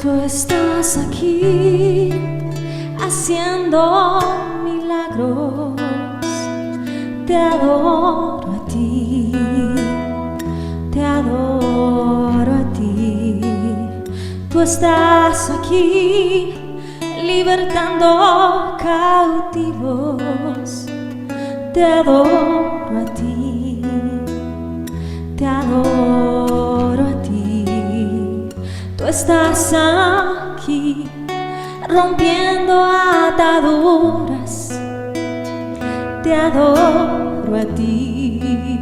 Tú estás aquí haciendo milagros. Te adoro a ti, te adoro a ti. Tú estás aquí libertando cautivos. Te adoro a ti, te adoro a ti. Tú estás aquí rompiendo ataduras. Te adoro a ti,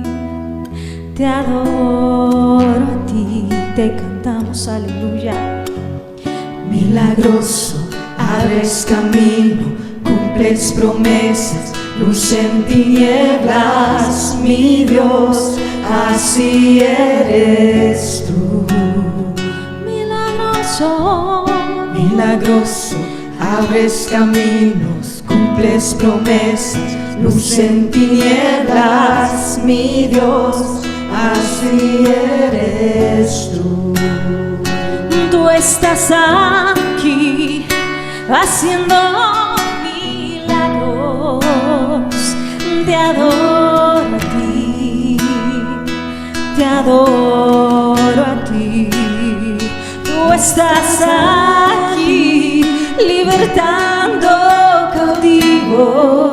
te adoro a ti. Te cantamos, aleluya. Milagroso, abres camino, cumples promesas, luz en tinieblas, mi Dios, así eres tú. Milagroso, milagroso, abres caminos, cumples promesas, luz en tinieblas, mi Dios, así eres tú. Tú estás aquí haciendo milagros. Te adoro a ti, te adoro a ti. Tú estás aquí libertando cautivos.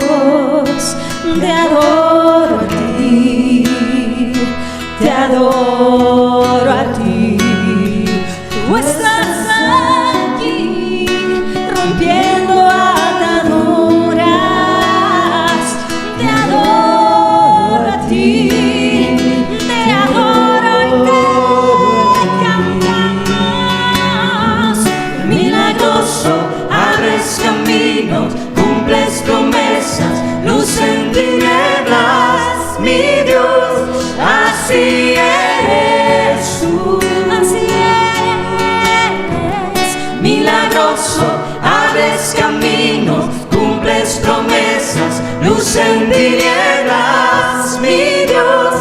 Te adoro a ti, te adoro a ti. Tú estás aquí rompiendo ataduras. Te adoro a ti, te adoro y te cantamos. Milagroso, abres caminos, cumples promesas, luz en tinieblas, mi Dios, así eres tú. Así eres. Milagroso, abres caminos, cumples promesas, luz en tinieblas, mi Dios,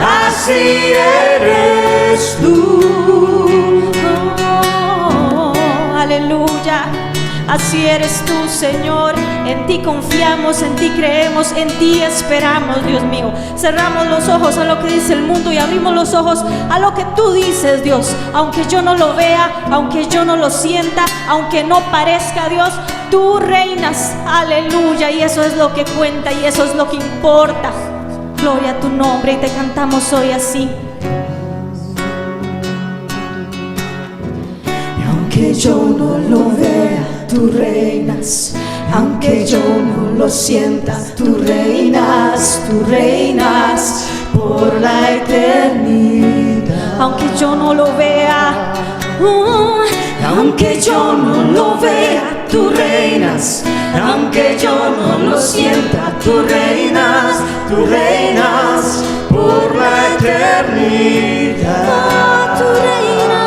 así eres tú. Oh, aleluya. Así eres tú, Señor. En ti confiamos, en ti creemos, en ti esperamos, Dios mío. Cerramos los ojos a lo que dice el mundo y abrimos los ojos a lo que tú dices, Dios. Aunque yo no lo vea, aunque yo no lo sienta, aunque no parezca, Dios, tú reinas, aleluya. Y eso es lo que cuenta y eso es lo que importa. Gloria a tu nombre y te cantamos hoy así. Y aunque yo no lo vea, tú reinas. Aunque yo no lo sienta, tú reinas por la eternidad. Aunque yo no lo vea, aunque yo no lo vea, tú reinas. Aunque yo no lo sienta, tú reinas por la eternidad. tú reinas.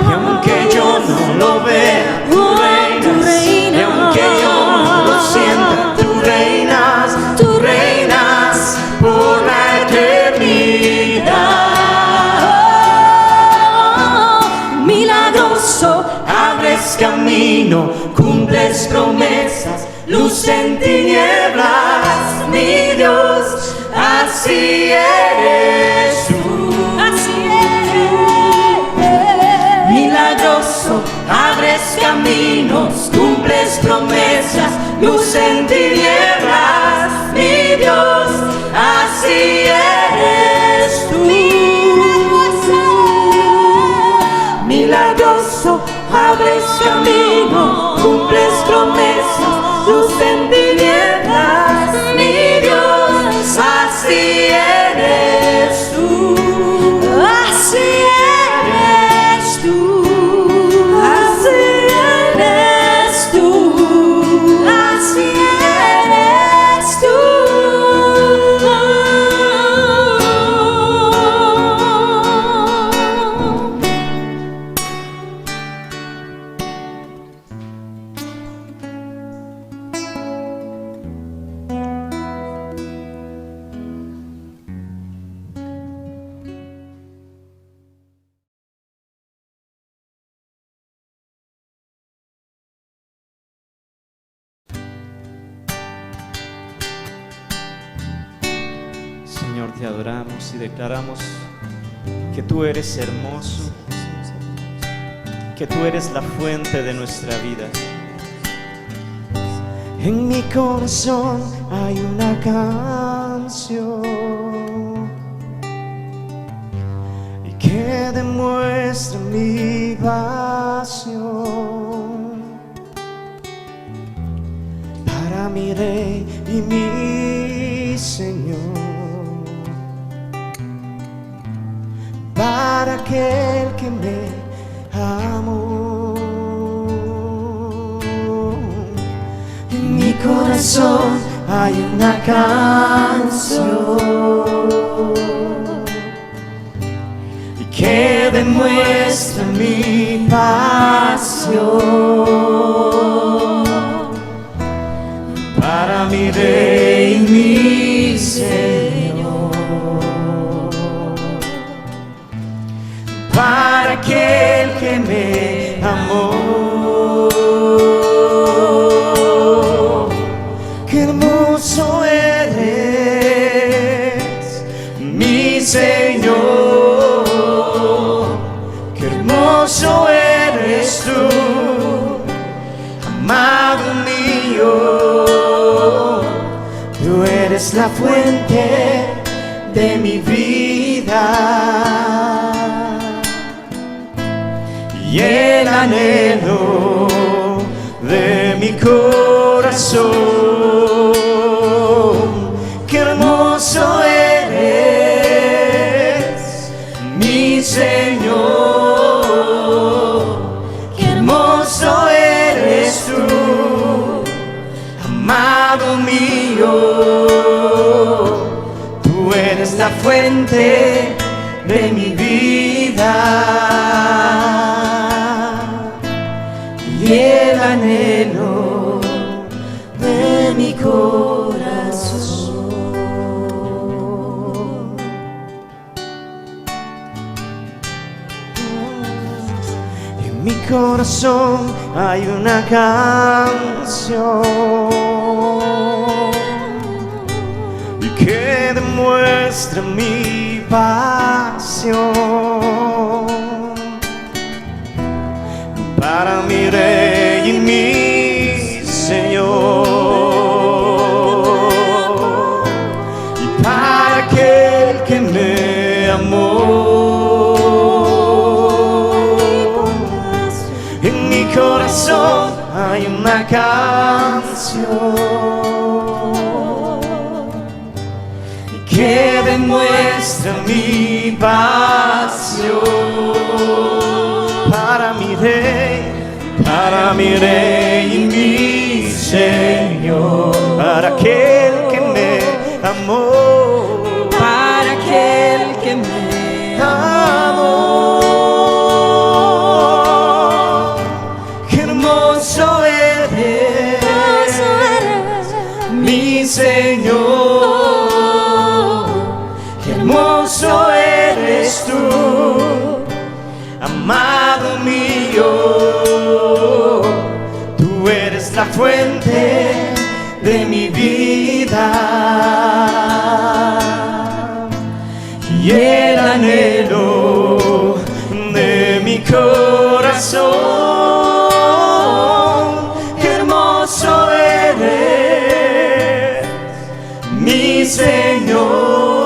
Y aunque yo no lo vea, tú reinas. Y aunque yo no lo sienta, tú reinas por la eternidad. Milagroso, abres camino, cumples promesas, luz en tinieblas, mi Dios, así eres tú. Así eres. Milagroso, abres caminos, cumples promesas, luz en tinieblas, mi Dios, así eres tú. Milagroso, abres camino, cumples promesas, luz en tinieblas, mi Dios, así eres tú. Así eres tú. Así eres tú. Así eres tú. Te adoramos y declaramos que tú eres hermoso, que tú eres la fuente de nuestra vida. En mi corazón hay una canción y que demuestra mi pasión para mi Rey y mi Señor, para aquel que me amó. En mi corazón hay una canción y que demuestra mi pasión para mi Rey y mi Señor, para aquel que me amó. Qué hermoso eres, mi Señor, qué hermoso eres tú, amado mío. Tú eres la fuente de mi vida y el anhelo de mi corazón. Qué hermoso eres, mi Señor, qué hermoso eres tú, amado mío. Tú eres la fuente de mi vida y el anhelo de mi corazón. En mi corazón hay una canción y que demuestra mi pasión para mi Rey y mi Señor, y para aquel que me amó. En mi corazón hay una canción que demuestra mi pasión para mi Rey y mi Señor, para aquel que me amó, para aquel que me amó. Qué hermoso eres, mi Señor, qué hermoso eres tú, amado mío. Tú eres la fuente de mi vida y el anhelo de mi corazón. Qué hermoso eres, mi Señor,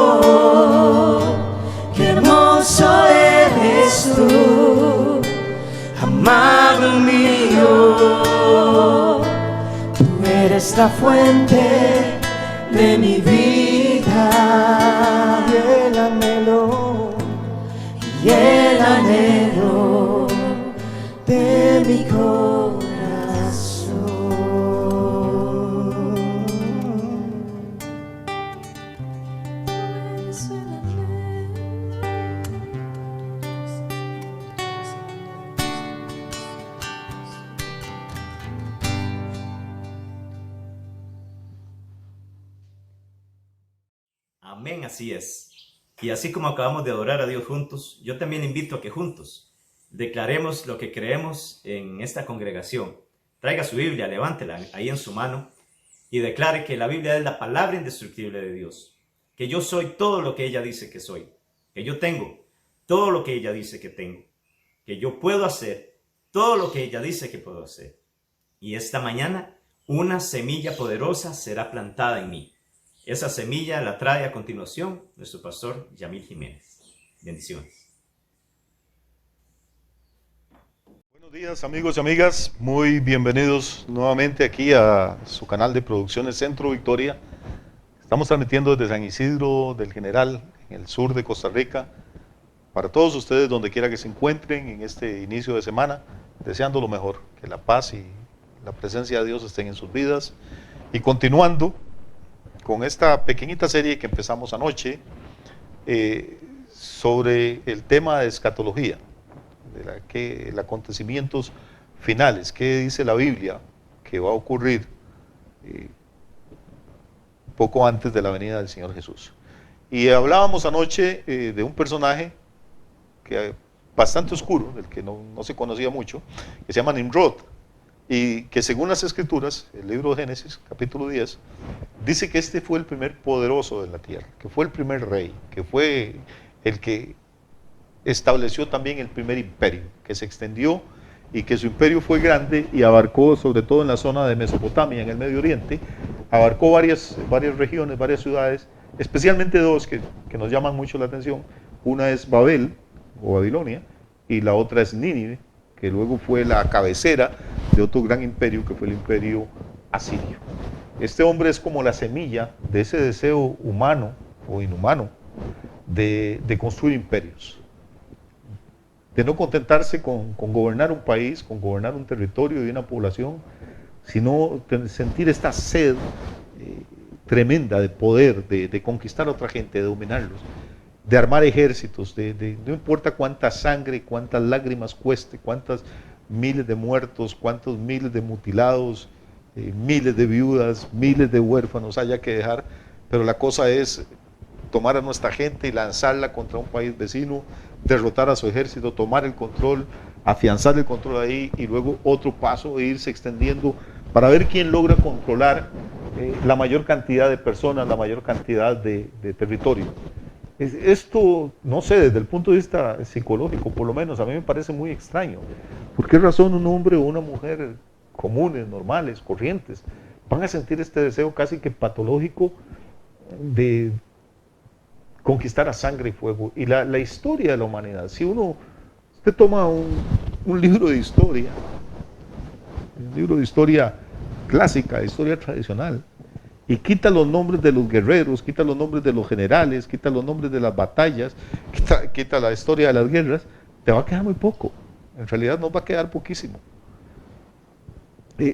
qué hermoso eres tú, amado mío. Tú eres la fuente de mi vida y el anhelo de mi corazón. Amén, así es. Y así como acabamos de adorar a Dios juntos, yo también invito a que juntos declaremos lo que creemos en esta congregación. Traiga su Biblia, levántela ahí en su mano y declare que la Biblia es la palabra indestructible de Dios. que yo soy todo lo que ella dice que soy, que yo tengo todo lo que ella dice que tengo, que yo puedo hacer todo lo que ella dice que puedo hacer. Y esta mañana una semilla poderosa será plantada en mí. Esa semilla la trae a continuación nuestro pastor Yamil Jiménez. Bendiciones. Buenos días, amigos y amigas, muy bienvenidos nuevamente aquí a su canal de Producciones Centro Victoria. Estamos transmitiendo desde San Isidro del General, en el sur de Costa Rica, para todos ustedes donde quiera que se encuentren en este inicio de semana, deseando lo mejor, que la paz y la presencia de Dios estén en sus vidas. Y continuando con esta pequeñita serie que empezamos anoche sobre el tema de escatología, de acontecimientos finales, qué dice la Biblia que va a ocurrir poco antes de la venida del Señor Jesús. Y hablábamos anoche de un personaje que bastante oscuro, del que no se conocía mucho, que se llama Nimrod, y que según las Escrituras, el libro de Génesis, capítulo 10, dice que este fue el primer poderoso de la tierra, que fue el primer rey, que fue el que estableció también el primer imperio, que se extendió y que su imperio fue grande y abarcó, sobre todo en la zona de Mesopotamia, en el Medio Oriente, abarcó varias regiones, varias ciudades, especialmente dos que nos llaman mucho la atención. Una es Babel, o Babilonia, y la otra es Nínive, que luego fue la cabecera de otro gran imperio, que fue el imperio asirio. Este hombre es como la semilla de ese deseo humano o inhumano de construir imperios, de no contentarse con gobernar un país, con gobernar un territorio y una población, sino sentir esta sed tremenda de poder, de conquistar a otra gente, de dominarlos, de armar ejércitos, no importa cuánta sangre, cuántas lágrimas cueste, cuántas miles de muertos, cuántos miles de mutilados, miles de viudas, miles de huérfanos haya que dejar, pero la cosa es tomar a nuestra gente y lanzarla contra un país vecino, derrotar a su ejército, tomar el control, afianzar el control ahí, y luego otro paso e irse extendiendo para ver quién logra controlar la mayor cantidad de personas, la mayor cantidad de territorio. Esto, no sé, desde el punto de vista psicológico, por lo menos, a mí me parece muy extraño. ¿Por qué razón un hombre o una mujer comunes, normales, corrientes, van a sentir este deseo casi que patológico de conquistar a sangre y fuego? Y la historia de la humanidad, si usted toma un libro de historia, un libro de historia clásica, de historia tradicional, y quita los nombres de los guerreros, quita los nombres de los generales, quita los nombres de las batallas, quita la historia de las guerras, te va a quedar muy poco. En realidad nos va a quedar poquísimo.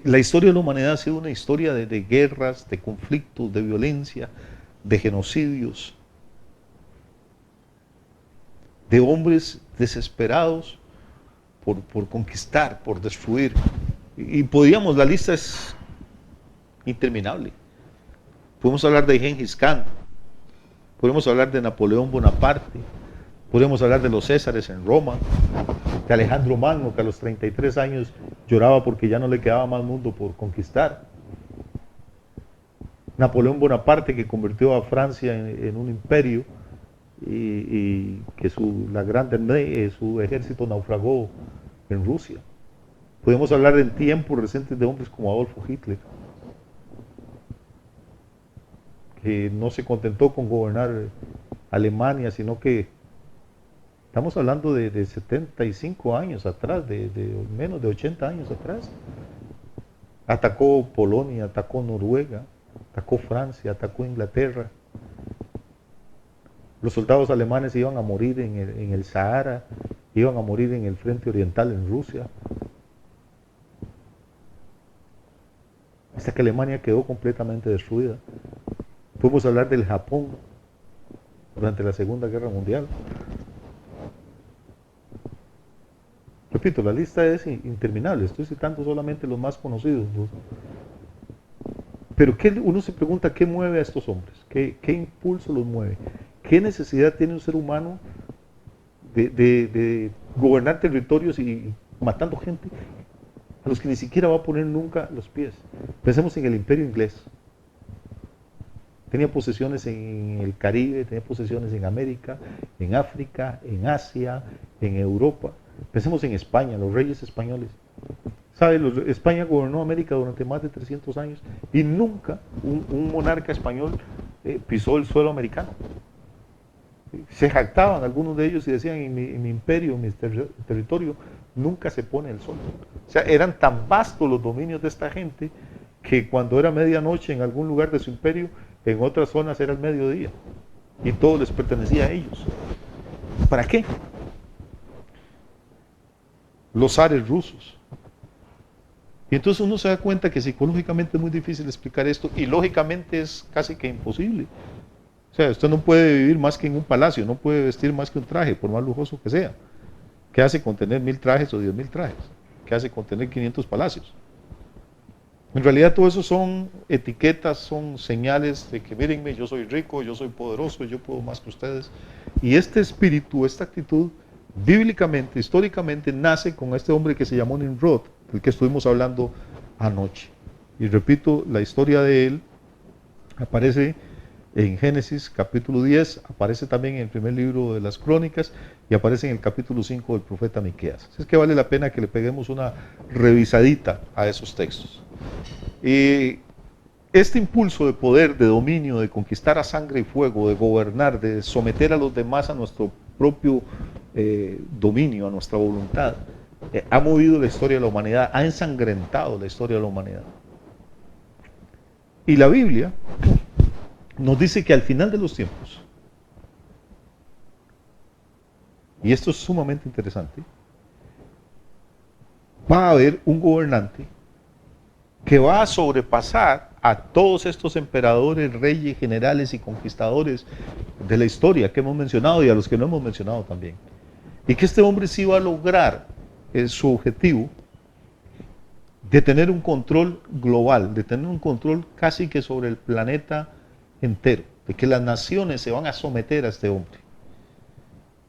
La historia de la humanidad ha sido una historia de guerras, de conflictos, de violencia, de genocidios, de hombres desesperados por conquistar, por destruir. Y podríamos, la lista es interminable. Podemos hablar de Gengis Khan, podemos hablar de Napoleón Bonaparte, podemos hablar de los Césares en Roma, de Alejandro Magno, que a los 33 años lloraba porque ya no le quedaba más mundo por conquistar. Napoleón Bonaparte, que convirtió a Francia en un imperio y que su ejército naufragó en Rusia. Podemos hablar en tiempos recientes de hombres como Adolfo Hitler, que no se contentó con gobernar Alemania, sino que estamos hablando de 75 años atrás, de menos de 80 años atrás. Atacó Polonia, atacó Noruega, atacó Francia, atacó Inglaterra. Los soldados alemanes iban a morir en el Sahara, iban a morir en el frente oriental en Rusia, hasta que Alemania quedó completamente destruida. Podemos hablar del Japón durante la Segunda Guerra Mundial. Repito, la lista es interminable, estoy citando solamente los más conocidos, ¿no? Pero uno se pregunta, ¿qué mueve a estos hombres? ¿Qué impulso los mueve? ¿Qué necesidad tiene un ser humano de gobernar territorios y matando gente a los que ni siquiera va a poner nunca los pies? Pensemos en el Imperio Inglés. tenía posesiones en el Caribe, tenía posesiones en América, en África, en Asia, en Europa. Pensemos en España, los reyes españoles. ¿Sabe? España gobernó América durante más de 300 años y nunca un monarca español pisó el suelo americano. Se jactaban algunos de ellos y decían, en mi imperio, en mi territorio, nunca se pone el sol. O sea, eran tan vastos los dominios de esta gente que cuando era medianoche en algún lugar de su imperio, en otras zonas era el mediodía. Y todo les pertenecía a ellos. ¿Para qué? Los zares rusos. Y entonces uno se da cuenta que psicológicamente es muy difícil explicar esto y lógicamente es casi que imposible. O sea, usted no puede vivir más que en un palacio, no puede vestir más que un traje, por más lujoso que sea. ¿Qué hace con tener 1000 trajes o 10.000 trajes? ¿Qué hace con tener 500 palacios? En realidad todo eso son etiquetas, son señales de que mírenme, yo soy rico, yo soy poderoso, yo puedo más que ustedes. Y este espíritu, esta actitud, bíblicamente, históricamente, nace con este hombre que se llamó Nimrod, del que estuvimos hablando anoche. Y repito, la historia de él aparece en Génesis capítulo 10, aparece también en el primer libro de las Crónicas y aparece en el capítulo 5 del profeta Miqueas. Así es que vale la pena que le peguemos una revisadita a esos textos. Y este impulso de poder, de dominio, de conquistar a sangre y fuego, de gobernar, de someter a los demás a nuestro propio dominio, a nuestra voluntad, ha movido la historia de la humanidad, ha ensangrentado la historia de la humanidad. Y la Biblia nos dice que al final de los tiempos, y esto es sumamente interesante, va a haber un gobernante que va a sobrepasar a todos estos emperadores, reyes, generales y conquistadores de la historia que hemos mencionado y a los que no hemos mencionado también. Y que este hombre sí va a lograr su objetivo de tener un control global, de tener un control casi que sobre el planeta entero, de que las naciones se van a someter a este hombre.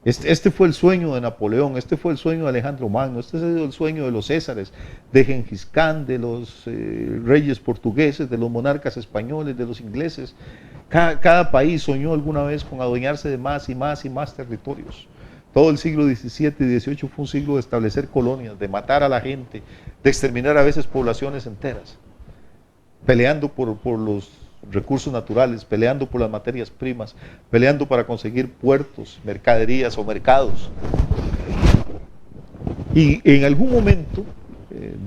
Este fue el sueño de Napoleón, este fue el sueño de Alejandro Magno, este es el sueño de los Césares, de Gengis Khan, de los reyes portugueses, de los monarcas españoles, de los ingleses. Cada país soñó alguna vez con adueñarse de más y más y más territorios. Todo el siglo XVII y XVIII fue un siglo de establecer colonias, de matar a la gente, de exterminar a veces poblaciones enteras, peleando por los recursos naturales, peleando por las materias primas, peleando para conseguir puertos, mercaderías o mercados. Y en algún momento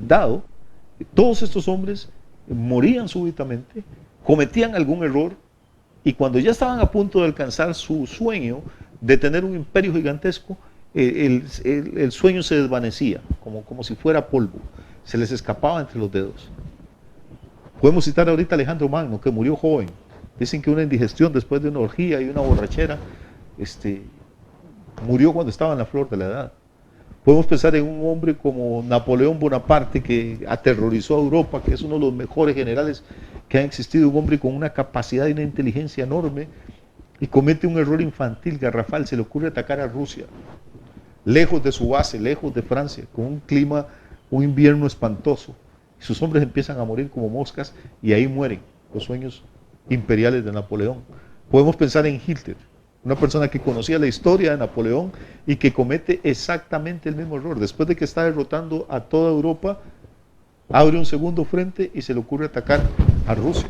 dado, todos estos hombres morían súbitamente, cometían algún error y cuando ya estaban a punto de alcanzar su sueño de tener un imperio gigantesco, el sueño se desvanecía, como si fuera polvo, se les escapaba entre los dedos. Podemos citar ahorita a Alejandro Magno, que murió joven. Dicen que una indigestión después de una orgía y una borrachera, murió cuando estaba en la flor de la edad. Podemos pensar en un hombre como Napoleón Bonaparte, que aterrorizó a Europa, que es uno de los mejores generales que han existido, un hombre con una capacidad y una inteligencia enorme, y comete un error infantil, garrafal, se le ocurre atacar a Rusia, lejos de su base, lejos de Francia, con un clima, un invierno espantoso. Y sus hombres empiezan a morir como moscas y ahí mueren los sueños imperiales de Napoleón. Podemos pensar en Hitler, una persona que conocía la historia de Napoleón y que comete exactamente el mismo error. Después de que está derrotando a toda Europa, abre un segundo frente y se le ocurre atacar a Rusia.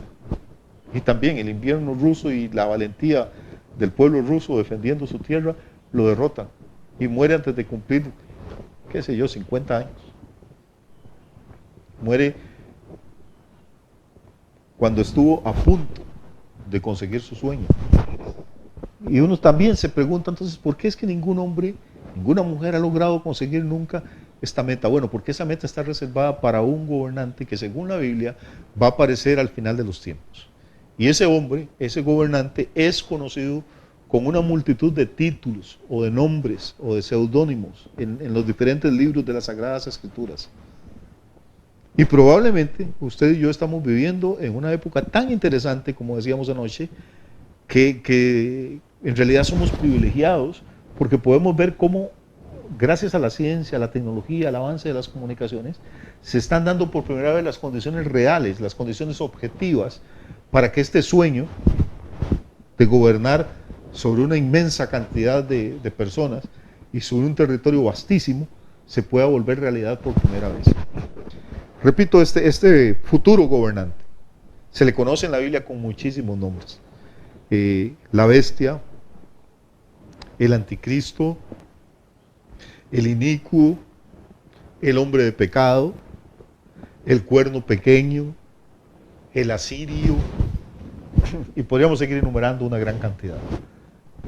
Y también el invierno ruso y la valentía del pueblo ruso defendiendo su tierra lo derrotan y muere antes de cumplir, qué sé yo, 50 años. Muere cuando estuvo a punto de conseguir su sueño. Y uno también se pregunta entonces, ¿por qué es que ningún hombre, ninguna mujer ha logrado conseguir nunca esta meta? Bueno, porque esa meta está reservada para un gobernante que según la Biblia va a aparecer al final de los tiempos. Y ese hombre, ese gobernante es conocido con una multitud de títulos o de nombres o de seudónimos en los diferentes libros de las Sagradas Escrituras. Y probablemente usted y yo estamos viviendo en una época tan interesante, como decíamos anoche, que en realidad somos privilegiados porque podemos ver cómo, gracias a la ciencia, a la tecnología, al avance de las comunicaciones, se están dando por primera vez las condiciones reales, las condiciones objetivas para que este sueño de gobernar sobre una inmensa cantidad de personas y sobre un territorio vastísimo, se pueda volver realidad por primera vez. Repito, este futuro gobernante se le conoce en la Biblia con muchísimos nombres. La bestia, el anticristo, el inicuo, el hombre de pecado, el cuerno pequeño, el asirio, y podríamos seguir enumerando una gran cantidad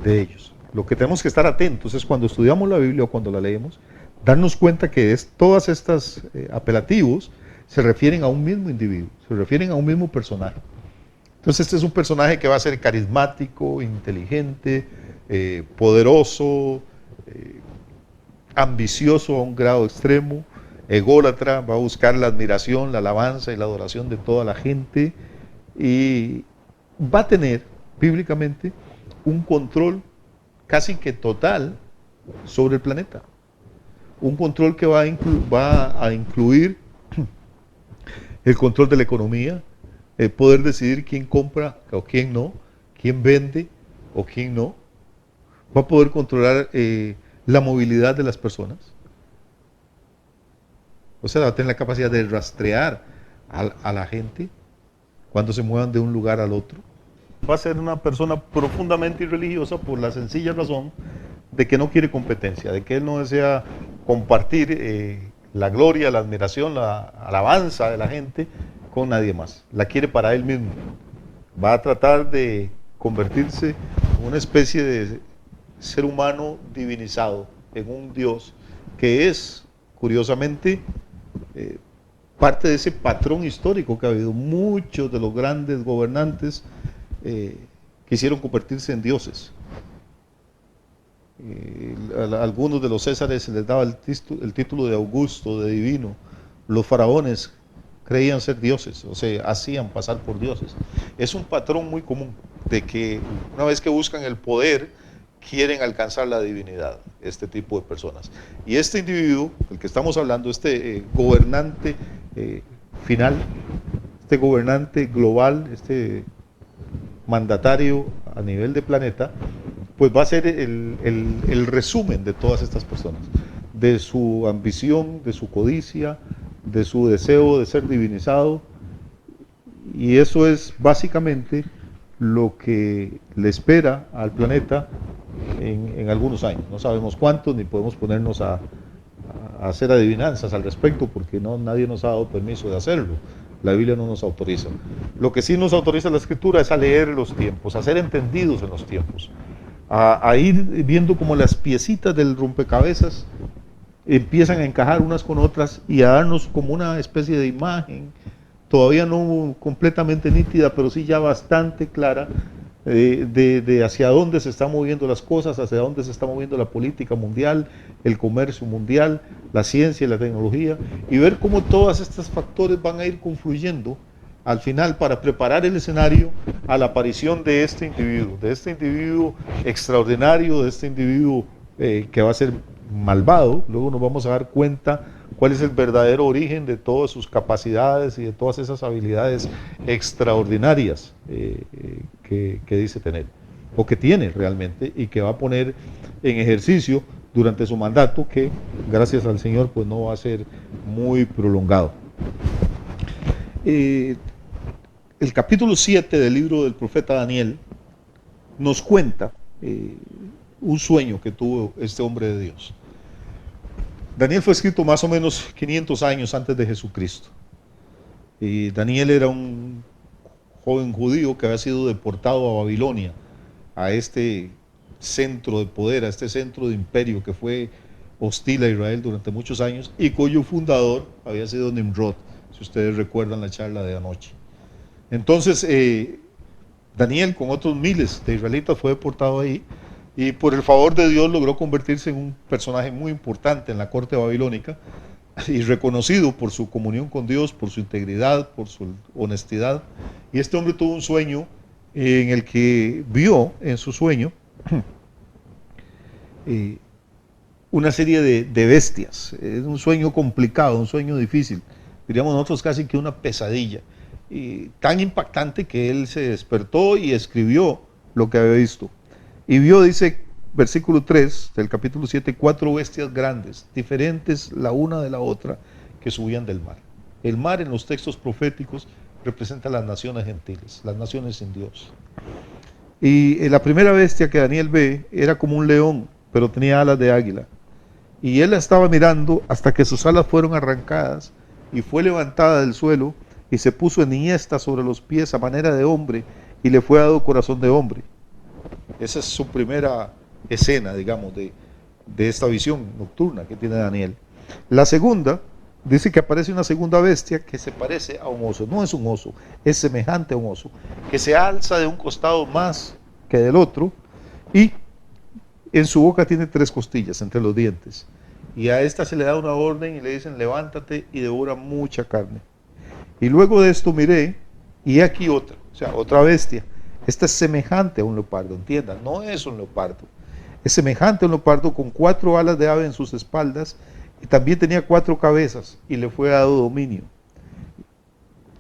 de ellos. Lo que tenemos que estar atentos es cuando estudiamos la Biblia o cuando la leemos, darnos cuenta que todas estas apelativos se refieren a un mismo individuo, se refieren a un mismo personaje. Entonces este es un personaje que va a ser carismático, inteligente, poderoso, ambicioso a un grado extremo, ególatra, va a buscar la admiración, la alabanza y la adoración de toda la gente, y va a tener bíblicamente un control casi que total sobre el planeta. Un control que va a incluir el control de la economía, el poder decidir quién compra o quién no, quién vende o quién no. Va a poder controlar la movilidad de las personas. O sea, va a tener la capacidad de rastrear a la gente cuando se muevan de un lugar al otro. Va a ser una persona profundamente irreligiosa por la sencilla razón de que no quiere competencia, de que él no desea compartir la gloria, la admiración, la alabanza de la gente con nadie más. La quiere para él mismo. Va a tratar de convertirse en una especie de ser humano divinizado, en un Dios que es, curiosamente, parte de ese patrón histórico que ha habido. Muchos de los grandes gobernantes quisieron convertirse en dioses. A algunos de los césares se les daba el título de Augusto, de divino. Los faraones creían ser dioses, o sea, hacían pasar por dioses. Es un patrón muy común de que una vez que buscan el poder, quieren alcanzar la divinidad, este tipo de personas. Y este individuo, el que estamos hablando, este gobernante final, este gobernante global, este mandatario a nivel de planeta, pues va a ser el resumen de todas estas personas, de su ambición, de su codicia, de su deseo de ser divinizado, y eso es básicamente lo que le espera al planeta en algunos años. No sabemos cuántos, ni podemos ponernos a hacer adivinanzas al respecto, porque nadie nos ha dado permiso de hacerlo. La Biblia no nos autoriza. Lo que sí nos autoriza la Escritura es a leer los tiempos, a ser entendidos en los tiempos, a ir viendo como las piecitas del rompecabezas empiezan a encajar unas con otras y a darnos como una especie de imagen, todavía no completamente nítida, pero sí ya bastante clara, de hacia dónde se están moviendo las cosas, hacia dónde se está moviendo la política mundial, el comercio mundial, la ciencia y la tecnología, y ver cómo todos estos factores van a ir confluyendo al final para preparar el escenario a la aparición de este individuo extraordinario, de este individuo que va a ser malvado. Luego nos vamos a dar cuenta cuál es el verdadero origen de todas sus capacidades y de todas esas habilidades extraordinarias que dice tener, o que tiene realmente, y que va a poner en ejercicio durante su mandato, que gracias al Señor pues no va a ser muy prolongado. El capítulo 7 del libro del profeta Daniel nos cuenta un sueño que tuvo este hombre de Dios. Daniel fue escrito más o menos 500 años antes de Jesucristo. Y Daniel era un joven judío que había sido deportado a Babilonia, a este centro de poder, a este centro de imperio que fue hostil a Israel durante muchos años y cuyo fundador había sido Nimrod, si ustedes recuerdan la charla de anoche. Entonces, Daniel con otros miles de israelitas fue deportado ahí, y por el favor de Dios logró convertirse en un personaje muy importante en la corte babilónica y reconocido por su comunión con Dios, por su integridad, por su honestidad. Y este hombre tuvo un sueño en el que vio en su sueño una serie de bestias. Es un sueño complicado, un sueño difícil, diríamos nosotros casi que una pesadilla, y tan impactante que él se despertó y escribió lo que había visto. Y vio, dice, versículo 3 del capítulo 7, 4 bestias grandes, diferentes la una de la otra, que subían del mar. El mar en los textos proféticos representa las naciones gentiles, las naciones sin Dios. Y la primera bestia que Daniel ve era como un león, pero tenía alas de águila. Y él la estaba mirando hasta que sus alas fueron arrancadas y fue levantada del suelo y se puso enhiesta sobre los pies a manera de hombre y le fue dado corazón de hombre. Esa es su primera escena, digamos, de esta visión nocturna que tiene Daniel. La segunda, dice que aparece una segunda bestia que se parece a un oso. No es un oso, es semejante a un oso, que se alza de un costado más que del otro y en su boca tiene 3 costillas entre los dientes. Y a esta se le da una orden y le dicen: levántate y devora mucha carne. Y luego de esto miré, y aquí otra, o sea, otra bestia. Esta es semejante a un leopardo, entiendan, no es un leopardo. Es semejante a un leopardo con 4 alas de ave en sus espaldas y también tenía 4 cabezas y le fue dado dominio.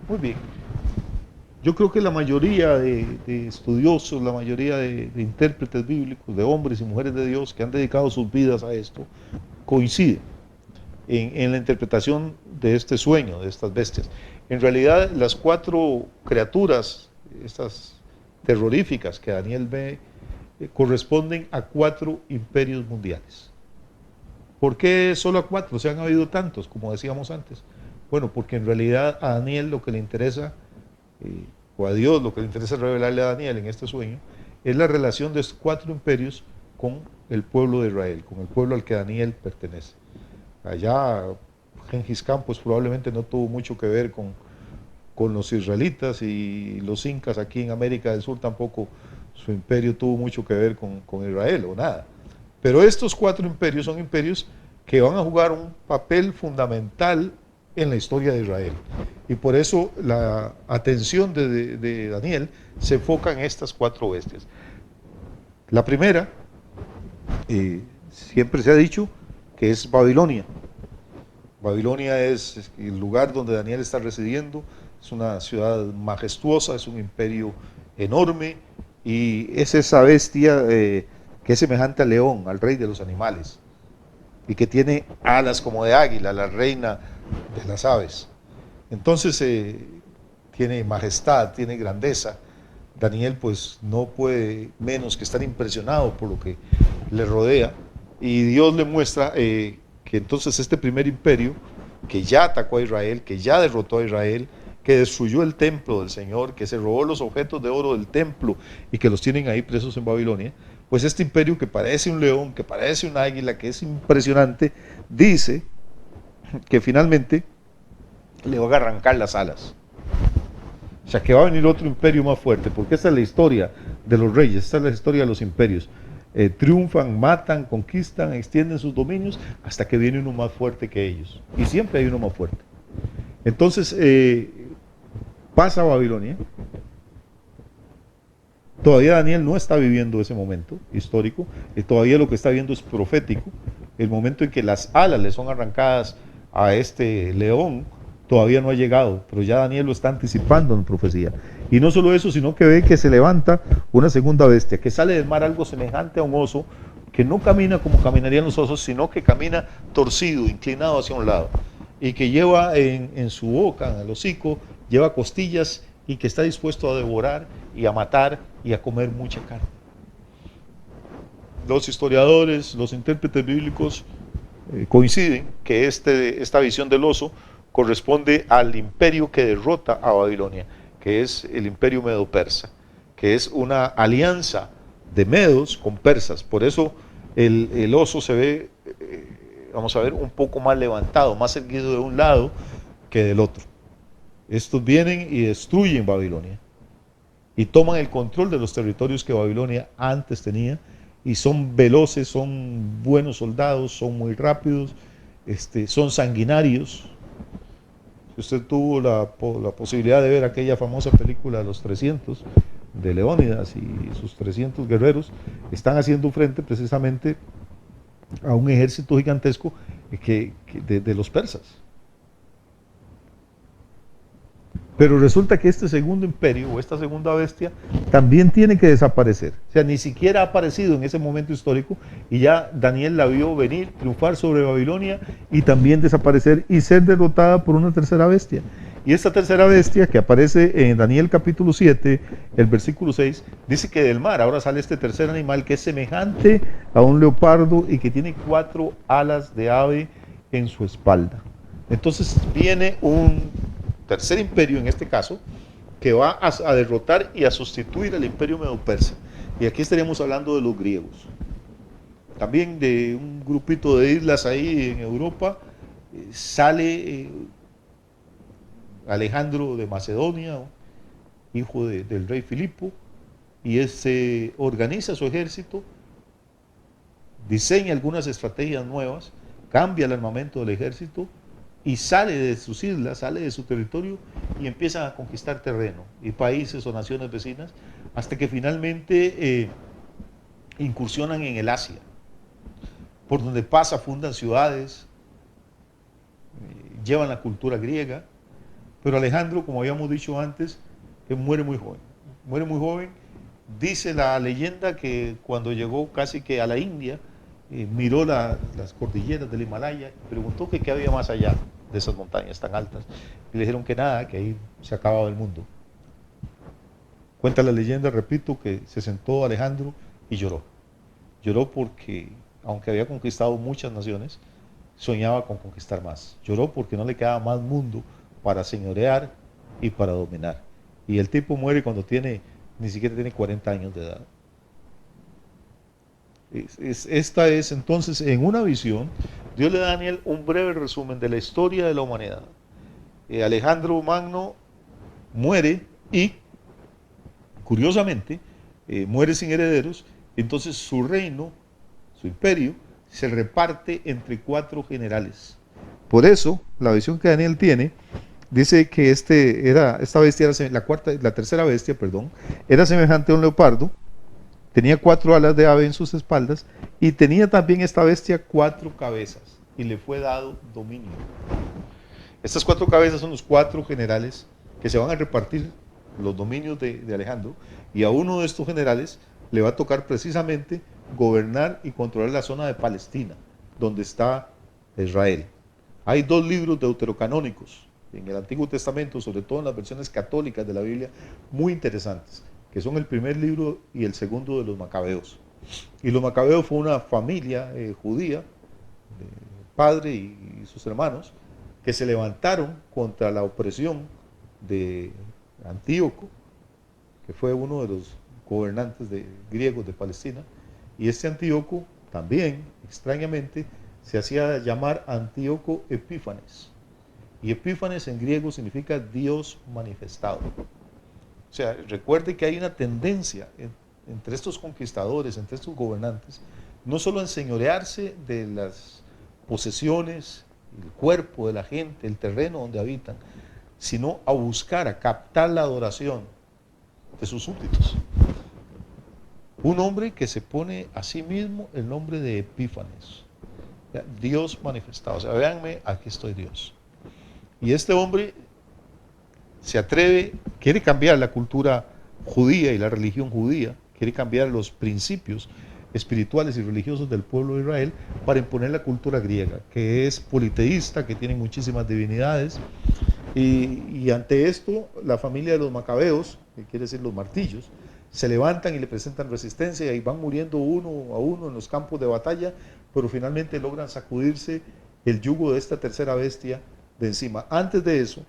Muy bien. Yo creo que la mayoría de estudiosos, la mayoría de intérpretes bíblicos, de hombres y mujeres de Dios que han dedicado sus vidas a esto, coinciden en la interpretación de este sueño, de estas bestias. En realidad, las 4 criaturas, estas terroríficas que Daniel ve, corresponden a 4 imperios mundiales. ¿Por qué solo a 4? Se han habido tantos, como decíamos antes. Bueno, porque en realidad a Daniel lo que le interesa, o a Dios lo que le interesa revelarle a Daniel en este sueño, es la relación de estos 4 imperios con el pueblo de Israel, con el pueblo al que Daniel pertenece. Allá Gengis Khan pues probablemente no tuvo mucho que ver con los israelitas, y los incas aquí en América del Sur tampoco su imperio tuvo mucho que ver con Israel o nada. Pero estos 4 imperios son imperios que van a jugar un papel fundamental en la historia de Israel. Y por eso la atención de Daniel se enfoca en estas 4 bestias. La primera, siempre se ha dicho que es Babilonia. Babilonia es el lugar donde Daniel está residiendo, es una ciudad majestuosa, es un imperio enorme, y es esa bestia que es semejante al león, al rey de los animales, y que tiene alas como de águila, la reina de las aves. Entonces tiene majestad, tiene grandeza. Daniel pues no puede menos que estar impresionado por lo que le rodea, y Dios le muestra que entonces este primer imperio, que ya atacó a Israel, que ya derrotó a Israel, que destruyó el templo del Señor, que se robó los objetos de oro del templo y que los tienen ahí presos en Babilonia, pues este imperio que parece un león, que parece un águila, que es impresionante, dice que finalmente le van a arrancar las alas. O sea, que va a venir otro imperio más fuerte, porque esta es la historia de los reyes, esta es la historia de los imperios. Triunfan, matan, conquistan, extienden sus dominios hasta que viene uno más fuerte que ellos. Y siempre hay uno más fuerte. Entonces, pasa a Babilonia. Todavía Daniel no está viviendo ese momento histórico, y todavía lo que está viendo es profético. El momento en que las alas le son arrancadas a este león todavía no ha llegado, pero ya Daniel lo está anticipando en profecía. Y no solo eso, sino que ve que se levanta una segunda bestia, que sale del mar algo semejante a un oso, que no camina como caminarían los osos, sino que camina torcido, inclinado hacia un lado, y que lleva en su boca, en el hocico, lleva costillas, y que está dispuesto a devorar y a matar y a comer mucha carne. Los historiadores, los intérpretes bíblicos coinciden que esta visión del oso corresponde al imperio que derrota a Babilonia, que es el imperio medo-persa, que es una alianza de medos con persas. Por eso el oso se ve, vamos a ver, un poco más levantado, más erguido de un lado que del otro. Estos vienen y destruyen Babilonia y toman el control de los territorios que Babilonia antes tenía, y son veloces, son buenos soldados, son muy rápidos, son sanguinarios. Si usted tuvo la posibilidad de ver aquella famosa película Los 300 de Leónidas y sus 300 guerreros, están haciendo frente precisamente a un ejército gigantesco de los persas. Pero resulta que este segundo imperio o esta segunda bestia también tiene que desaparecer. O sea, ni siquiera ha aparecido en ese momento histórico y ya Daniel la vio venir, triunfar sobre Babilonia y también desaparecer y ser derrotada por una tercera bestia. Y esta tercera bestia que aparece en Daniel capítulo 7, el versículo 6, dice que del mar ahora sale este tercer animal que es semejante a un leopardo y que tiene 4 alas de ave en su espalda. Entonces viene un tercer imperio en este caso, que va a derrotar y a sustituir al imperio medo-persa. Y aquí estaríamos hablando de los griegos. También de un grupito de islas ahí en Europa, sale Alejandro de Macedonia, hijo del rey Filipo, y organiza su ejército, diseña algunas estrategias nuevas, cambia el armamento del ejército, y sale de sus islas, sale de su territorio y empiezan a conquistar terreno y países o naciones vecinas hasta que finalmente incursionan en el Asia, por donde fundan ciudades, llevan la cultura griega, pero Alejandro, como habíamos dicho antes, muere muy joven, dice la leyenda que cuando llegó casi que a la India, miró las cordilleras del Himalaya y preguntó que qué había más allá de esas montañas tan altas. Y le dijeron que nada, que ahí se acababa el mundo. Cuenta la leyenda, repito, que se sentó Alejandro y lloró. Lloró porque, aunque había conquistado muchas naciones, soñaba con conquistar más. Lloró porque no le quedaba más mundo para señorear y para dominar. Y el tipo muere cuando ni siquiera tiene 40 años de edad. Esta es entonces, en una visión, Dios le da a Daniel un breve resumen de la historia de la humanidad. Alejandro Magno muere y, curiosamente, muere sin herederos. Entonces su reino, su imperio, se reparte entre 4 generales. Por eso, la visión que Daniel tiene, dice que esta bestia, la tercera bestia, era semejante a un leopardo. Tenía 4 alas de ave en sus espaldas y tenía también esta bestia 4 cabezas y le fue dado dominio. Estas 4 cabezas son los 4 generales que se van a repartir los dominios de Alejandro, y a uno de estos generales le va a tocar precisamente gobernar y controlar la zona de Palestina, donde está Israel. Hay 2 libros deuterocanónicos en el Antiguo Testamento, sobre todo en las versiones católicas de la Biblia, muy interesantes, que son el primer libro y el segundo de los Macabeos. Y los Macabeos fue una familia judía, padre y sus hermanos, que se levantaron contra la opresión de Antíoco, que fue uno de los gobernantes griegos de Palestina, y este Antíoco también, extrañamente, se hacía llamar Antíoco Epífanes, y Epífanes en griego significa Dios manifestado. O sea, recuerde que hay una tendencia entre estos conquistadores, entre estos gobernantes, no solo a enseñorearse de las posesiones, el cuerpo de la gente, el terreno donde habitan, sino a buscar, a captar la adoración de sus súbditos. Un hombre que se pone a sí mismo el nombre de Epífanes, Dios manifestado. O sea, véanme, aquí estoy Dios. Y este hombre se atreve, quiere cambiar la cultura judía y la religión judía, quiere cambiar los principios espirituales y religiosos del pueblo de Israel para imponer la cultura griega, que es politeísta, que tiene muchísimas divinidades, y ante esto la familia de los macabeos, que quiere decir los martillos, se levantan y le presentan resistencia y van muriendo uno a uno en los campos de batalla, pero finalmente logran sacudirse el yugo de esta tercera bestia de encima. Antes de eso,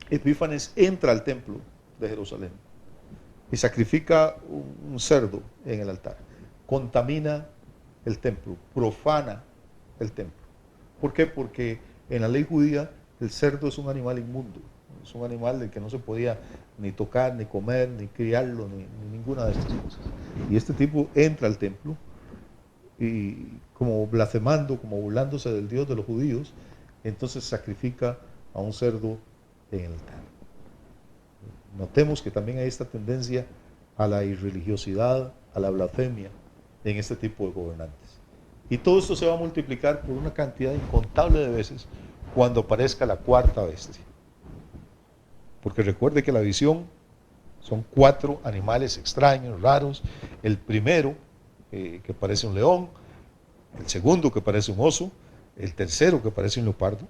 Epífanes entra al templo de Jerusalén y sacrifica un cerdo en el altar. Contamina el templo, profana el templo. ¿Por qué? Porque en la ley judía el cerdo es un animal inmundo, es un animal del que no se podía ni tocar, ni comer, ni criarlo, ni ninguna de estas cosas. Y este tipo entra al templo y como blasfemando, como burlándose del Dios de los judíos, entonces sacrifica a un cerdo en el altar. Notemos que también hay esta tendencia a la irreligiosidad, a la blasfemia en este tipo de gobernantes. Y todo esto se va a multiplicar por una cantidad incontable de veces cuando aparezca la cuarta bestia. porque recuerde que la visión son 4 animales extraños, raros. El primero que parece un león, el segundo que parece un oso, el tercero que parece un leopardo.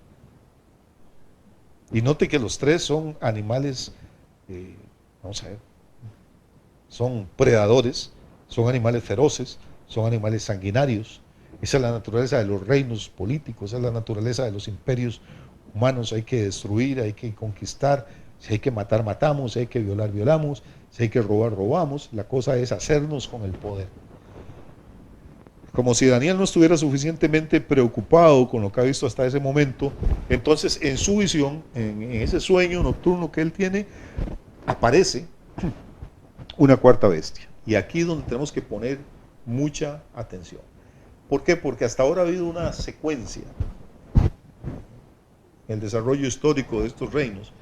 Y note que los 3 son animales, vamos a ver, son predadores, son animales feroces, son animales sanguinarios. Esa es la naturaleza de los reinos políticos, esa es la naturaleza de los imperios humanos. Hay que destruir, hay que conquistar, si hay que matar, matamos, si hay que violar, violamos, si hay que robar, robamos. La cosa es hacernos con el poder. Como si Daniel no estuviera suficientemente preocupado con lo que ha visto hasta ese momento, entonces en su visión, en ese sueño nocturno que él tiene, aparece una cuarta bestia. Y aquí es donde tenemos que poner mucha atención. ¿Por qué? Porque hasta ahora ha habido una secuencia en el desarrollo histórico de estos reinos.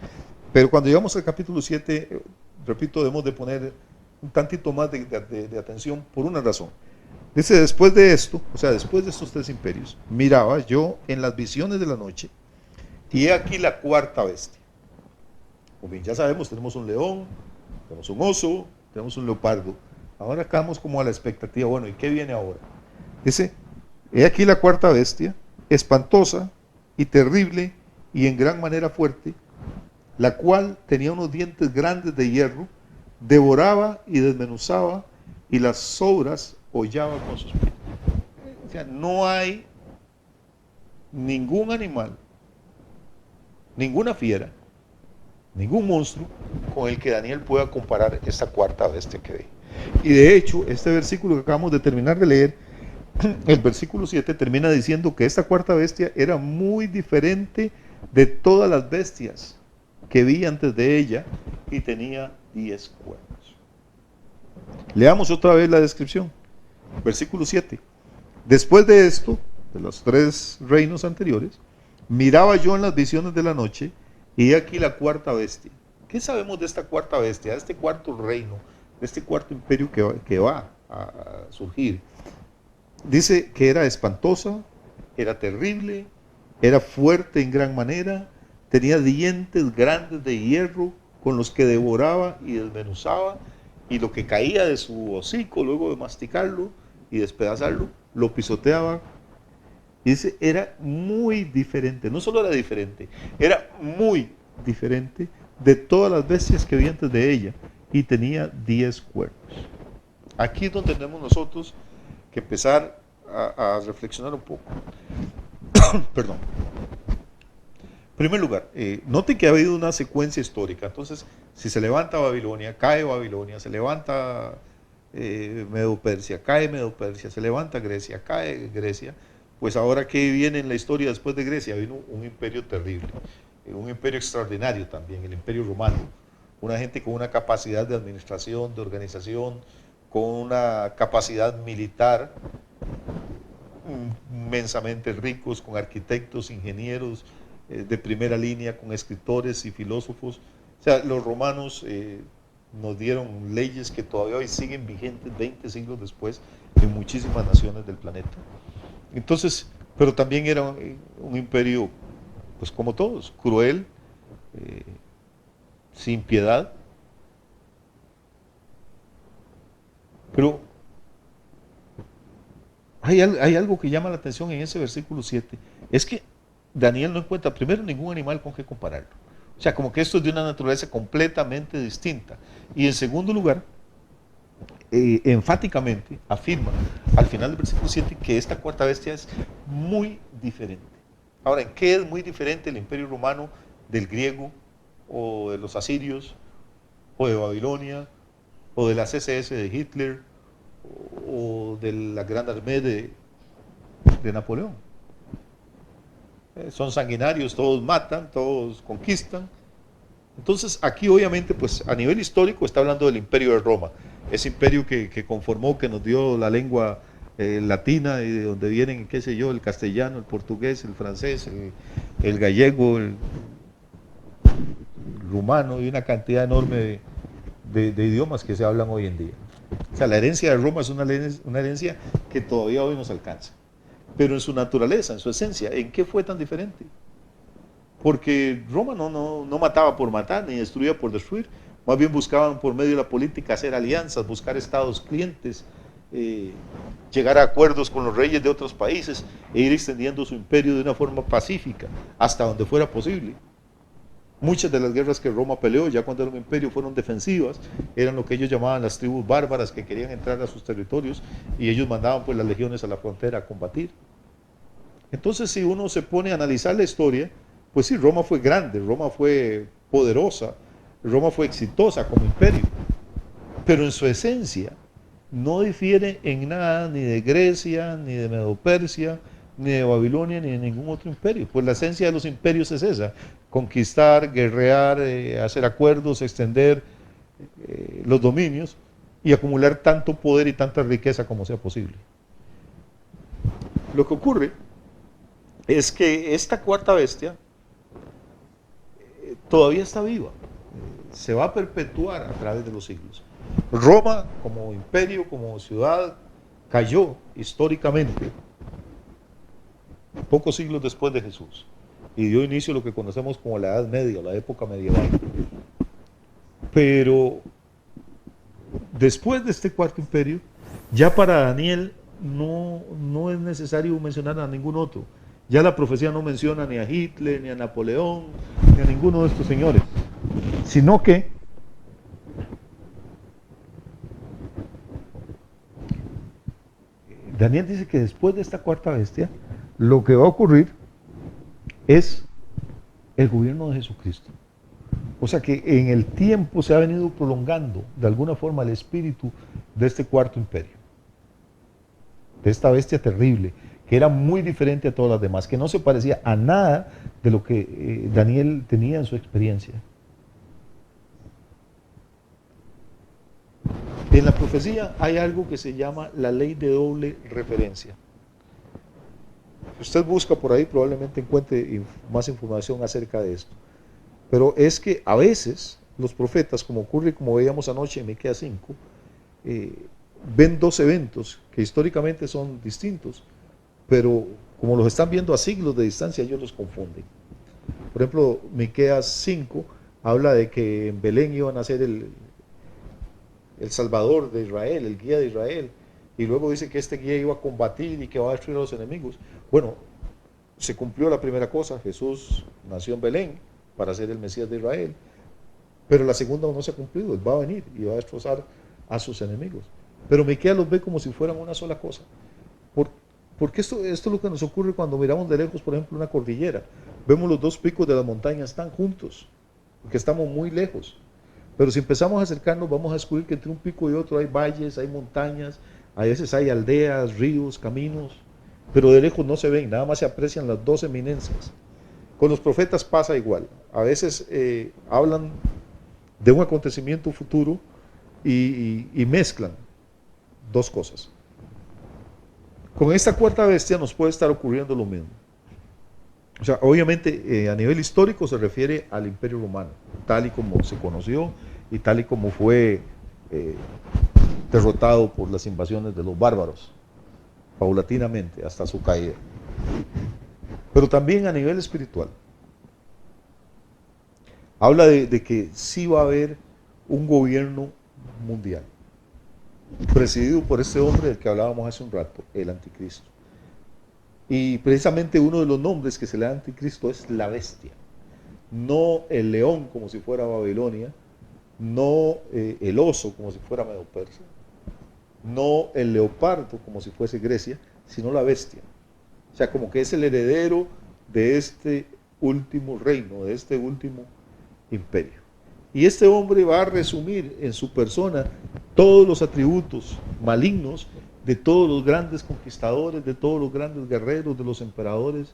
Pero cuando llegamos al capítulo 7, repito, debemos de poner un tantito más de atención por una razón. Dice, después de esto, o sea, después de estos 3 imperios, miraba yo en las visiones de la noche, y he aquí la cuarta bestia. Como bien ya sabemos, tenemos un león, tenemos un oso, tenemos un leopardo. Ahora acabamos como a la expectativa, bueno, ¿y qué viene ahora? Dice, he aquí la cuarta bestia, espantosa y terrible y en gran manera fuerte, la cual tenía unos dientes grandes de hierro, devoraba y desmenuzaba, y las sobras hollaba con sus pies. O sea, no hay ningún animal, ninguna fiera, ningún monstruo con el que Daniel pueda comparar esta cuarta bestia que ve. Y de hecho, este versículo que acabamos de terminar de leer, el versículo 7 termina diciendo que esta cuarta bestia era muy diferente de todas las bestias que vi antes de ella, y tenía 10 cuernos. Leamos otra vez la descripción. Versículo 7. Después de esto, de los 3 reinos anteriores, miraba yo en las visiones de la noche, y he aquí la cuarta bestia. ¿Qué sabemos de esta cuarta bestia, de este cuarto reino, de este cuarto imperio que va a surgir? Dice que era espantosa, era terrible, era fuerte en gran manera, tenía dientes grandes de hierro con los que devoraba y desmenuzaba, y lo que caía de su hocico, luego de masticarlo y despedazarlo, lo pisoteaba. Y dice, era muy diferente, no solo era diferente, era muy diferente de todas las bestias que vi antes de ella, y tenía 10 cuernos. Aquí es donde tenemos nosotros que empezar a reflexionar un poco. Perdón. En primer lugar, noten que ha habido una secuencia histórica. Entonces, si se levanta Babilonia, cae Babilonia, se levanta Medo-Persia, cae Medo-Persia, se levanta Grecia, cae Grecia. Pues ahora que viene en la historia después de Grecia, vino un imperio terrible, un imperio extraordinario también, el imperio romano. Una gente con una capacidad de administración, de organización, con una capacidad militar inmensamente ricos, con arquitectos, ingenieros de primera línea, con escritores y filósofos. O sea, los romanos nos dieron leyes que todavía hoy siguen vigentes 20 siglos después en muchísimas naciones del planeta. Entonces, pero también era un imperio, pues como todos, cruel, sin piedad. Pero hay algo que llama la atención en ese versículo 7, es que Daniel no encuentra primero ningún animal con que compararlo. O sea, como que esto es de una naturaleza completamente distinta. Y en segundo lugar, enfáticamente afirma al final del versículo 7 que esta cuarta bestia es muy diferente. Ahora, ¿en qué es muy diferente el imperio romano del griego, o de los asirios, o de Babilonia, o de la CSS de Hitler, o de la Gran Armée de Napoleón? Son sanguinarios, todos matan, todos conquistan. Entonces aquí obviamente pues a nivel histórico está hablando del imperio de Roma, ese imperio que conformó, que nos dio la lengua latina, y de donde vienen, qué sé yo, el castellano, el portugués, el francés, el gallego, el rumano, y una cantidad enorme de idiomas que se hablan hoy en día. O sea, la herencia de Roma es una herencia que todavía hoy nos alcanza. Pero en su naturaleza, en su esencia, ¿en qué fue tan diferente? porque Roma no mataba por matar, ni destruía por destruir, más bien buscaban por medio de la política hacer alianzas, buscar estados clientes, llegar a acuerdos con los reyes de otros países e ir extendiendo su imperio de una forma pacífica hasta donde fuera posible. Muchas de las guerras que Roma peleó, ya cuando era un imperio, fueron defensivas, eran lo que ellos llamaban las tribus bárbaras que querían entrar a sus territorios y ellos mandaban pues las legiones a la frontera a combatir. Entonces, si uno se pone a analizar la historia, pues sí, Roma fue grande, Roma fue poderosa, Roma fue exitosa como imperio, pero en su esencia no difiere en nada ni de Grecia, ni de Medo-Persia, ni de Babilonia, ni de ningún otro imperio. Pues la esencia de los imperios es esa: conquistar, guerrear, hacer acuerdos, extender los dominios y acumular tanto poder y tanta riqueza como sea posible. Lo que ocurre es que esta cuarta bestia todavía está viva, se va a perpetuar a través de los siglos. Roma como imperio, como ciudad, cayó históricamente pocos siglos después de Jesús y dio inicio a lo que conocemos como la Edad Media, la época medieval. Pero después de este cuarto imperio, ya para Daniel no es necesario mencionar a ningún otro. Ya la profecía no menciona ni a Hitler, ni a Napoleón, ni a ninguno de estos señores, sino que Daniel dice que después de esta cuarta bestia, lo que va a ocurrir es el gobierno de Jesucristo. O sea que en el tiempo se ha venido prolongando de alguna forma el espíritu de este cuarto imperio, de esta bestia terrible, que era muy diferente a todas las demás, que no se parecía a nada de lo que Daniel tenía en su experiencia. En la profecía hay algo que se llama la ley de doble referencia. Si usted busca por ahí, probablemente encuentre más información acerca de esto. Pero es que a veces los profetas, como ocurre, como veíamos anoche en Miqueas 5, ven dos eventos que históricamente son distintos, pero como los están viendo a siglos de distancia, ellos los confunden. Por ejemplo, Miqueas 5 habla de que en Belén iban a ser el Salvador de Israel, el guía de Israel, y luego dice que este guía iba a combatir y que va a destruir a los enemigos. Bueno, se cumplió la primera cosa: Jesús nació en Belén para ser el Mesías de Israel, pero la segunda no se ha cumplido. Él va a venir y va a destrozar a sus enemigos. Pero Miqueas los ve como si fueran una sola cosa, porque esto es lo que nos ocurre cuando miramos de lejos, por ejemplo, una cordillera. Vemos los dos picos de las montañas tan juntos, porque estamos muy lejos. Pero si empezamos a acercarnos, vamos a descubrir que entre un pico y otro hay valles, hay montañas, a veces hay aldeas, ríos, caminos, pero de lejos no se ven, nada más se aprecian las dos eminencias. Con los profetas pasa igual. A veces hablan de un acontecimiento futuro y mezclan dos cosas. Con esta cuarta bestia nos puede estar ocurriendo lo mismo. O sea, obviamente a nivel histórico se refiere al Imperio Romano, tal y como se conoció y tal y como fue derrotado por las invasiones de los bárbaros, paulatinamente hasta su caída. Pero también a nivel espiritual. Habla de que sí va a haber un gobierno mundial, presidido por este hombre del que hablábamos hace un rato, el Anticristo. Y precisamente uno de los nombres que se le da al Anticristo es la bestia. No el león como si fuera Babilonia, no el oso como si fuera Medo-Persia, no el leopardo como si fuese Grecia, sino la bestia. O sea, como que es el heredero de este último reino, de este último imperio. Y este hombre va a resumir en su persona todos los atributos malignos de todos los grandes conquistadores, de todos los grandes guerreros, de los emperadores.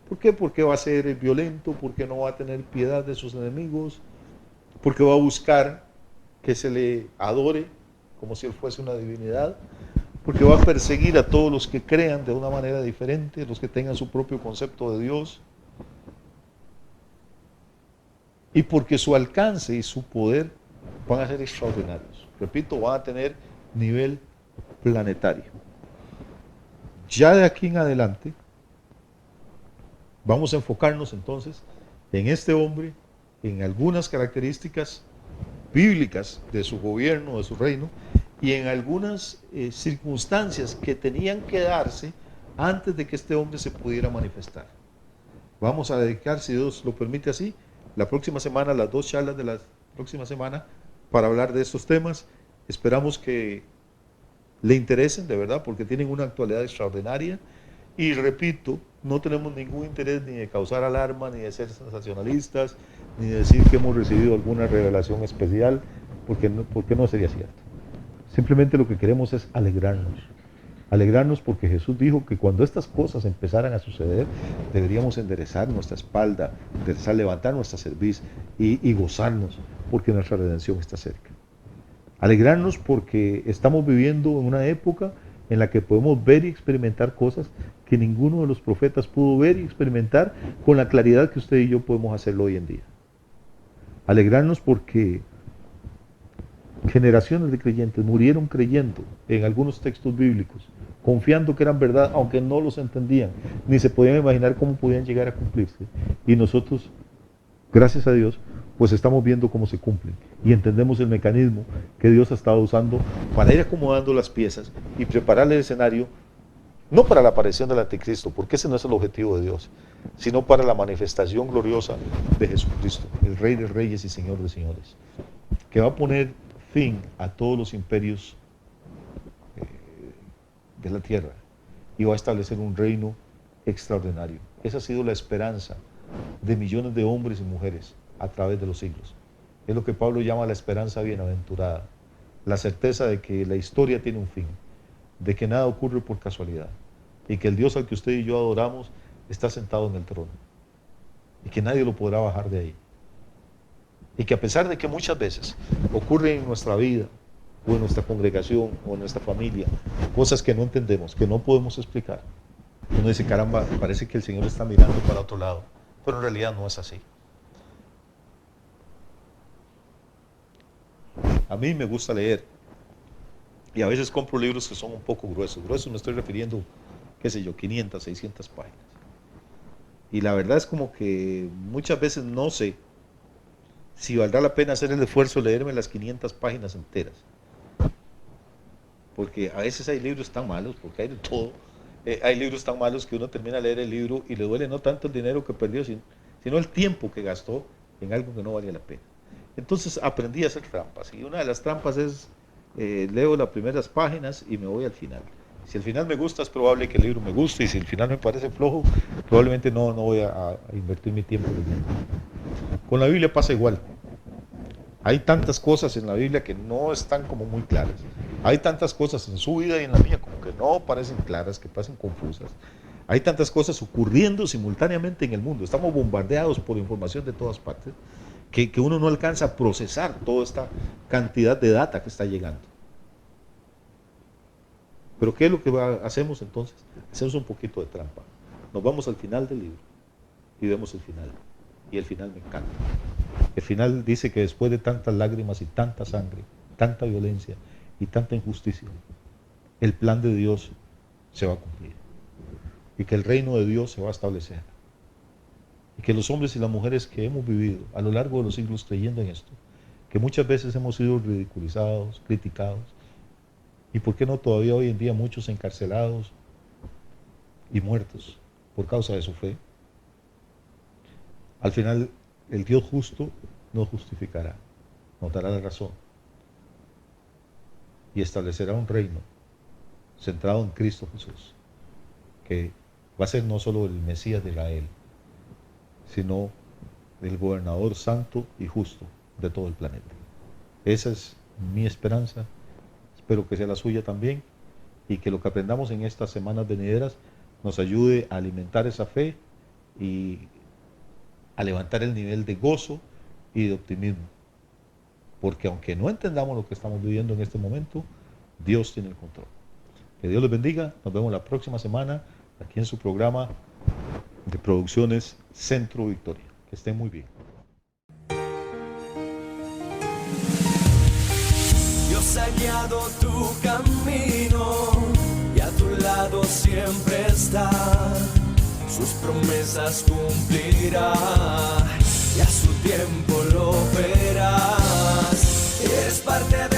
¿Por qué? Porque va a ser violento, porque no va a tener piedad de sus enemigos, porque va a buscar que se le adore como si él fuese una divinidad, porque va a perseguir a todos los que crean de una manera diferente, los que tengan su propio concepto de Dios, y porque su alcance y su poder van a ser extraordinarios. Repito, van a tener nivel planetario. Ya de aquí en adelante vamos a enfocarnos entonces en este hombre, en algunas características bíblicas de su gobierno, de su reino, y en algunas circunstancias que tenían que darse antes de que este hombre se pudiera manifestar. Vamos a dedicar, si Dios lo permite así, la próxima semana, las 2 charlas de la próxima semana, para hablar de estos temas. Esperamos que le interesen, de verdad, porque tienen una actualidad extraordinaria. Y repito, no tenemos ningún interés ni de causar alarma, ni de ser sensacionalistas, ni de decir que hemos recibido alguna revelación especial, porque no sería cierto. Simplemente lo que queremos es alegrarnos porque Jesús dijo que cuando estas cosas empezaran a suceder, deberíamos enderezar nuestra espalda, levantar nuestra cerviz y gozarnos, porque nuestra redención está cerca. Alegrarnos porque estamos viviendo en una época en la que podemos ver y experimentar cosas que ninguno de los profetas pudo ver y experimentar con la claridad que usted y yo podemos hacerlo hoy en día. Alegrarnos porque generaciones de creyentes murieron creyendo en algunos textos bíblicos, confiando que eran verdad, aunque no los entendían, ni se podían imaginar cómo podían llegar a cumplirse. Y nosotros, gracias a Dios, pues estamos viendo cómo se cumplen y entendemos el mecanismo que Dios ha estado usando para ir acomodando las piezas y preparar el escenario, no para la aparición del anticristo, porque ese no es el objetivo de Dios, sino para la manifestación gloriosa de Jesucristo, el Rey de Reyes y Señor de Señores, que va a poner fin a todos los imperios de la tierra y va a establecer un reino extraordinario. Esa ha sido la esperanza de millones de hombres y mujeres a través de los siglos. Es lo que Pablo llama la esperanza bienaventurada, la certeza de que la historia tiene un fin, de que nada ocurre por casualidad y que el Dios al que usted y yo adoramos está sentado en el trono y que nadie lo podrá bajar de ahí. Y que a pesar de que muchas veces ocurren en nuestra vida o en nuestra congregación o en nuestra familia cosas que no entendemos, que no podemos explicar, uno dice, caramba, parece que el Señor está mirando para otro lado, pero en realidad no es así. A mí me gusta leer y a veces compro libros que son un poco gruesos. Gruesos me estoy refiriendo, qué sé yo, 500, 600 páginas. Y la verdad es como que muchas veces no sé si valdrá la pena hacer el esfuerzo de leerme las 500 páginas enteras. Porque a veces hay libros tan malos, porque hay de todo. Hay libros tan malos que uno termina de leer el libro y le duele no tanto el dinero que perdió, sino el tiempo que gastó en algo que no valía la pena. Entonces aprendí a hacer trampas, y una de las trampas es, leo las primeras páginas y me voy al final. Si el final me gusta, es probable que el libro me guste, y si el final me parece flojo, probablemente no voy a invertir mi tiempo leyendo. Con la Biblia pasa igual. Hay tantas cosas en la Biblia que no están como muy claras. Hay tantas cosas en su vida y en la mía como que no parecen claras, que parecen confusas. Hay tantas cosas ocurriendo simultáneamente en el mundo. Estamos bombardeados por información de todas partes, que uno no alcanza a procesar toda esta cantidad de data que está llegando. Pero ¿qué es lo que hacemos entonces? Hacemos un poquito de trampa. Nos vamos al final del libro y vemos el final. Y el final me encanta. El final dice que después de tantas lágrimas y tanta sangre, tanta violencia y tanta injusticia, el plan de Dios se va a cumplir. Y que el reino de Dios se va a establecer. Y que los hombres y las mujeres que hemos vivido a lo largo de los siglos creyendo en esto, que muchas veces hemos sido ridiculizados, criticados, y por qué no todavía hoy en día muchos encarcelados y muertos por causa de su fe, al final el Dios justo nos justificará, nos dará la razón y establecerá un reino centrado en Cristo Jesús, que va a ser no solo el Mesías de Israel, sino el gobernador santo y justo de todo el planeta. Esa es mi esperanza, espero que sea la suya también, y que lo que aprendamos en estas semanas venideras nos ayude a alimentar esa fe y a levantar el nivel de gozo y de optimismo, porque aunque no entendamos lo que estamos viviendo en este momento, Dios tiene el control. Que Dios les bendiga, nos vemos la próxima semana aquí en su programa de producciones Centro Victoria. Que estén muy bien. Dios ha guiado tu camino y a tu lado siempre está. Sus promesas cumplirá. y a su tiempo lo verás. Eres parte de